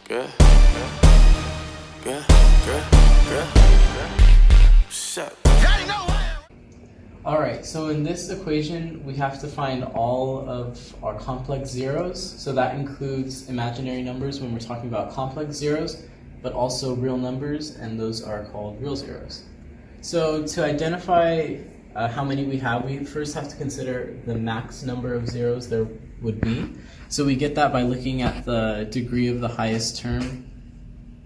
Good. Shut. Alright, so in this equation, we have to find all of our complex zeros. So that includes imaginary numbers when we're talking about complex zeros, but also real numbers, and those are called real zeros. So to identify how many we have, we first have to consider the max number of zeros there would be. So we get that by looking at the degree of the highest term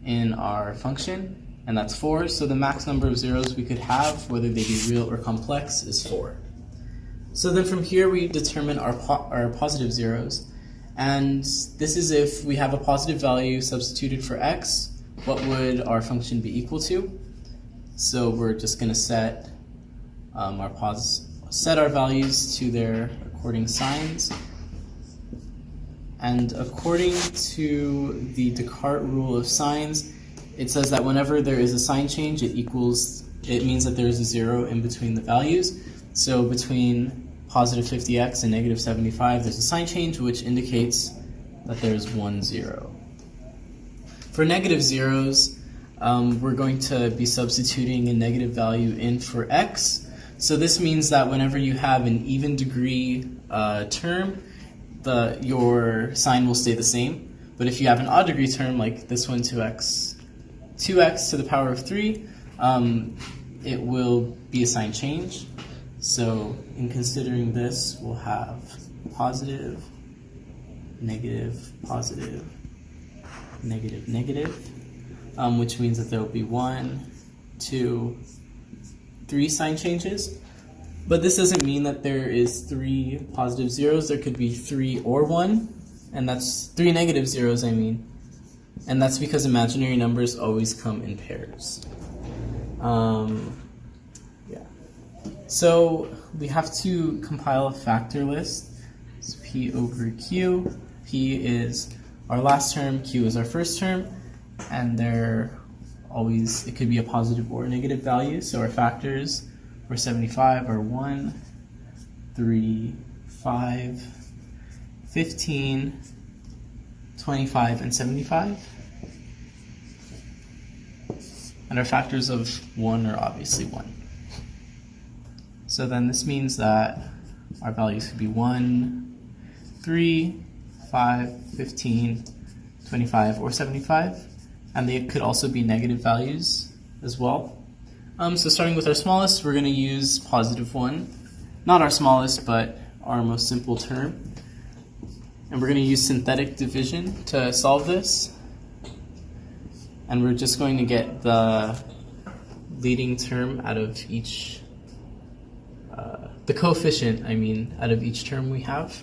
in our function, and that's 4. So the max number of zeros we could have, whether they be real or complex, is 4. So then from here we determine our positive zeros, and this is if we have a positive value substituted for x, what would our function be equal to? So we're just going to set our values to their according signs. And according to the Descartes rule of signs, it says that whenever there is a sign change, it means that there is a 0 in between the values. So between positive 50x and negative 75, there's a sign change, which indicates that there's 1 0. For negative zeros, we're going to be substituting a negative value in for x. So this means that whenever you have an even degree term, your sign will stay the same. But if you have an odd degree term, like this one, 2x to the power of 3, it will be a sign change. So in considering this, we'll have positive, negative, positive, negative, negative, which means that there will be 1, 2, 3 sign changes. But this doesn't mean that there is 3 positive zeros. There could be 3 or 1, and that's 3 negative zeros, I mean. And that's because imaginary numbers always come in pairs. So we have to compile a factor list. So P over Q. P is our last term, Q is our first term, and it could be a positive or a negative value. So our factors for 75 are 1, 3, 5, 15, 25, and 75. And our factors of 1 are obviously 1. So then this means that our values could be 1, 3, 5, 15, 25, or 75. And they could also be negative values as well. So starting with our smallest, we're going to use positive 1. Not our smallest, but our most simple term. And we're going to use synthetic division to solve this. And we're just going to get the leading term out of each, the coefficient, out of each term we have.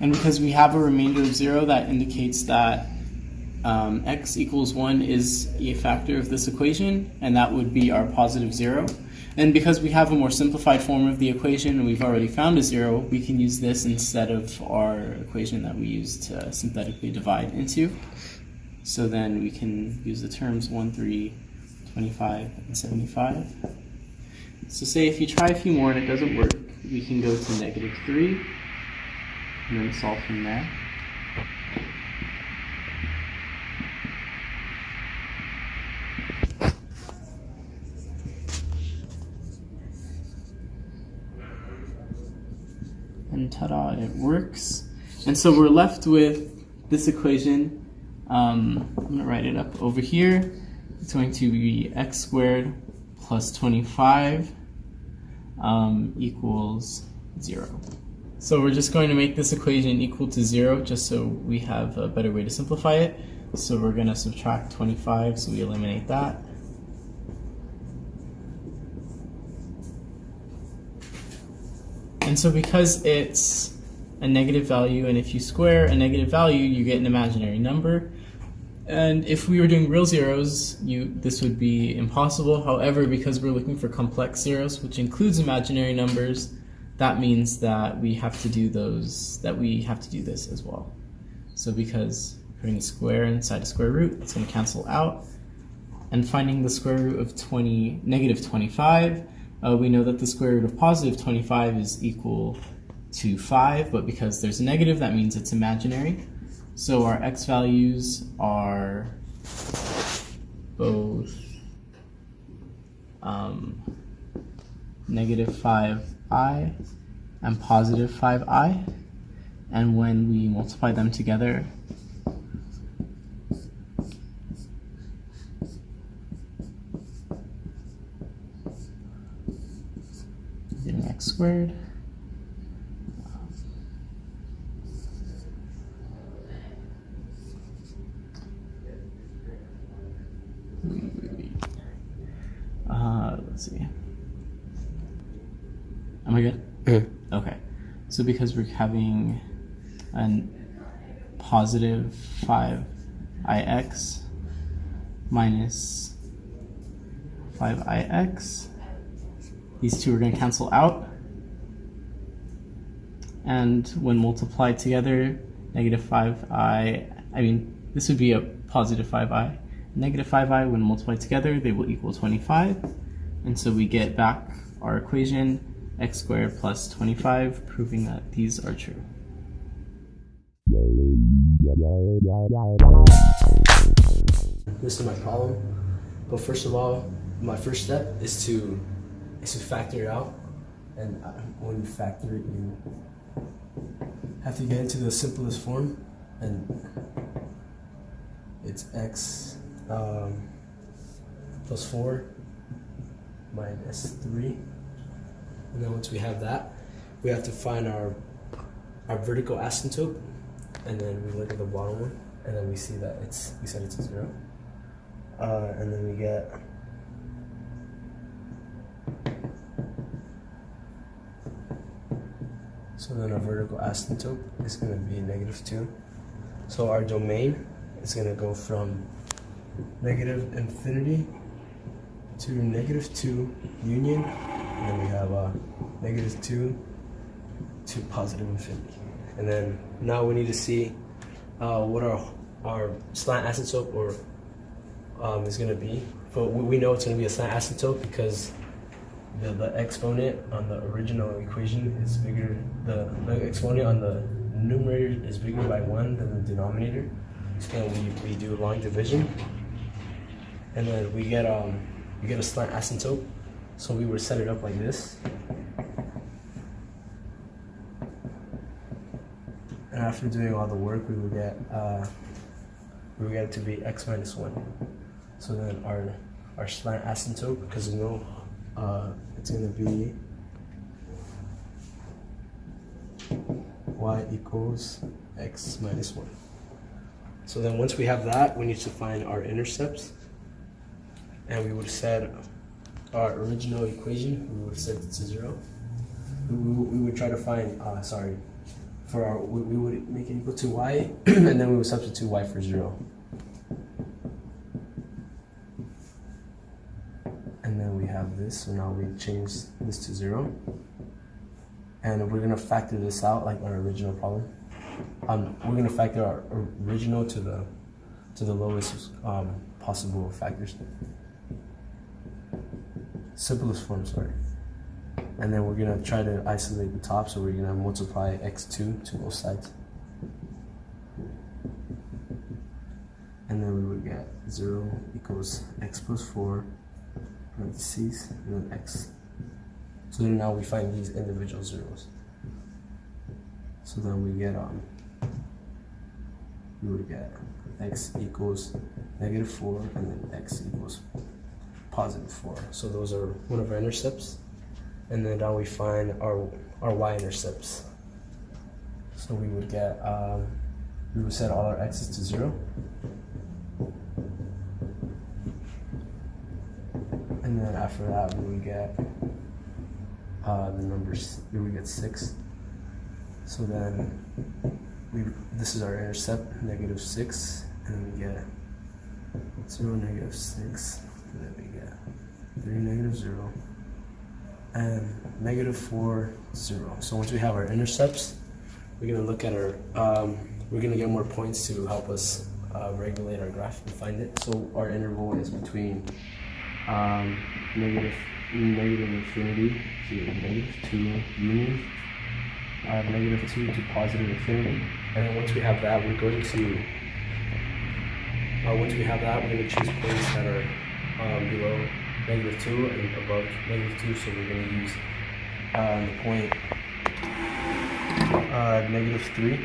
And because we have a remainder of 0, that indicates that x equals 1 is a factor of this equation, and that would be our positive 0. And because we have a more simplified form of the equation and we've already found a 0, we can use this instead of our equation that we used to synthetically divide into. So then we can use the terms 1, 3, 25, and 75. So say if you try a few more and it doesn't work, we can go to negative 3. And then solve from there. And ta-da, it works. And so we're left with this equation. I'm going to write it up over here. It's going to be x squared plus 25 equals 0. So we're just going to make this equation equal to 0 just so we have a better way to simplify it. So we're going to subtract 25, so we eliminate that. And so because it's a negative value, and if you square a negative value, you get an imaginary number, And if we were doing real zeros, this would be impossible. However, because we're looking for complex zeros, which includes imaginary numbers, that means that we have to do this as well. So because putting a square inside a square root, it's going to cancel out. And finding the square root of negative 25, we know that the square root of positive 25 is equal to 5, but because there's a negative, that means it's imaginary. So our x values are both negative 5i and positive 5i, and when we multiply them together, getting x squared let's see. Am I good? Mm-hmm. Okay. So because we're having a positive 5ix minus 5ix, these two are going to cancel out. And when multiplied together, negative 5i, this would be a positive 5i. Negative 5i, when multiplied together, they will equal 25. And so we get back our equation, x squared plus 25, proving that these are true. This is my problem. But first of all, my first step is to factor it out. And when you factor it, you have to get into the simplest form. And it's x plus 4 minus 3. And then once we have that, we have to find our vertical asymptote, and then we look at the bottom one, and then we see that we said it's a 0. And then we get so then our vertical asymptote is going to be negative 2. So our domain is going to go from negative infinity to negative 2 union, and then we have negative 2 to positive infinity. And then now we need to see what our slant asymptote is going to be. But we know it's going to be a slant asymptote because the exponent on the original equation is bigger. The exponent on the numerator is bigger by 1 than the denominator. And we do long division, and then we get a slant asymptote. So we would set it up like this, and after doing all the work, we would get it to be x minus 1. So then our slant asymptote, because we know it's going to be y equals x minus 1. So then once we have that, we need to find our intercepts, and we would set our original equation, we would set it to 0. We would try to find, we would make it equal to y, and then we would substitute y for 0. And then we have this, so now we change this to 0. And we're gonna factor this out like our original problem. We're gonna factor our original to the lowest possible factors. Simplest form, sorry. And then we're gonna try to isolate the top, so we're gonna multiply x2 to both sides. And then we would get 0 equals x plus 4, parentheses, and then x. So then now we find these individual zeros. So then we get we would get x equals negative 4, and then x equals positive 4. So those are one of our intercepts. And then now we find our y-intercepts. So we would get, we would set all our x's to 0. And then after that, we would get the numbers, we would get 6. So then this is our intercept, negative 6, and then we get 0, negative 6, and then we get 3, negative 0, and negative 4, 0. So once we have our intercepts, we're going to look at our, we're going to get more points to help us regulate our graph and find it. So our interval is between negative infinity to negative 2 union, negative 2 to positive infinity. And then once we have that, we're going to choose points that are below negative 2 and above negative 2. So we're going to use the point negative 3.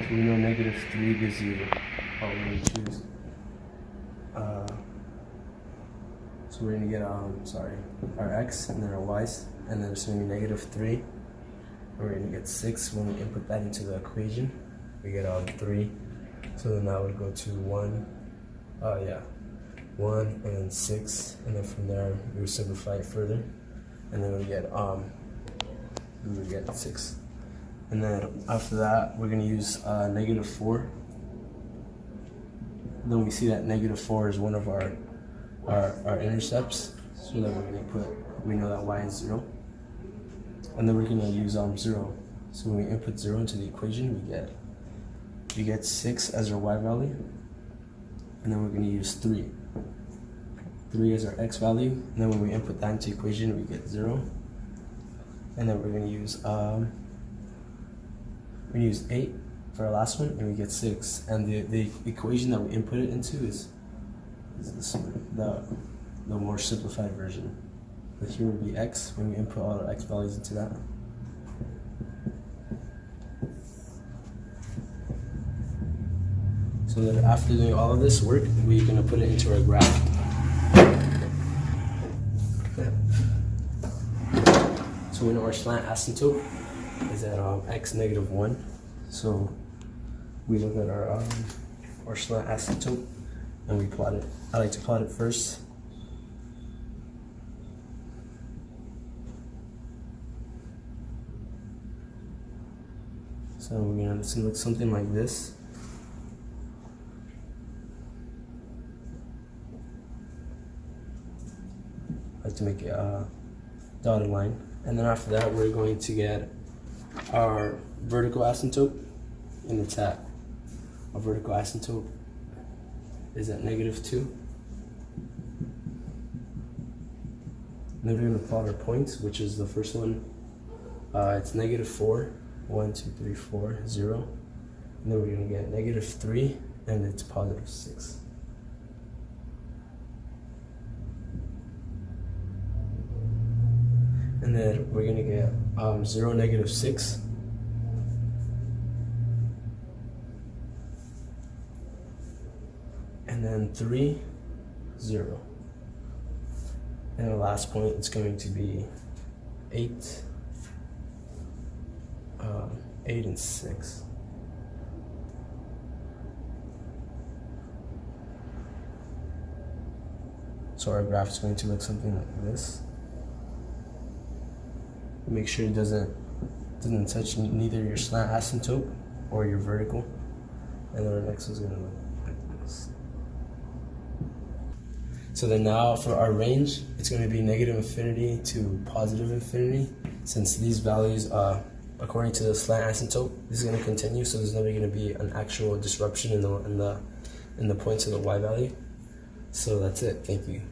So we know negative 3 gives you, we're going to choose, so we're going to get, our x and then our y's, and then it's going to be negative 3. We're going to get 6 when we input that into the equation. We get 3. So then that would go to 1, 1 and then 6, and then from there we would simplify it further, and then we get 6. And then after that, we're going to use negative 4. Then we see that negative 4 is one of our intercepts, so then we're going to we know that y is 0. And then we're going to use 0. So when we input 0 into the equation, we get 6 as our y value. And then we're going to use 3. 3 as our x value. And then when we input that into the equation, we get 0. And then we're going to use 8 for our last one, and we get 6. And the equation that we input it into is this one, the more simplified version. But here would be x when we input all our x values into that. So then after doing all of this work, we're going to put it into our graph. So we know our slant asymptote is at x negative 1. So we look at our slant asymptote and we plot it. I like to plot it first. So it's gonna look something like this. I like to make a dotted line, and then after that we're going to get our vertical asymptote, and it's at our vertical asymptote is at negative 2. And then we're going to plot our points, which is the first one. It's negative 4, 1, 2, 3, 4, 0. And then we're going to get negative 3, and it's positive 6. And then we're going to get 0, negative 6. And then 3, 0. And the last point, it's going to be 8, 8 and 6. So our graph is going to look something like this. Make sure it doesn't touch neither your slant asymptote or your vertical. And then our next is going to look like this. So then now for our range, it's going to be negative infinity to positive infinity. Since these values, according to the slant asymptote, this is going to continue. So there's never going to be an actual disruption in the points of the y value. So that's it. Thank you.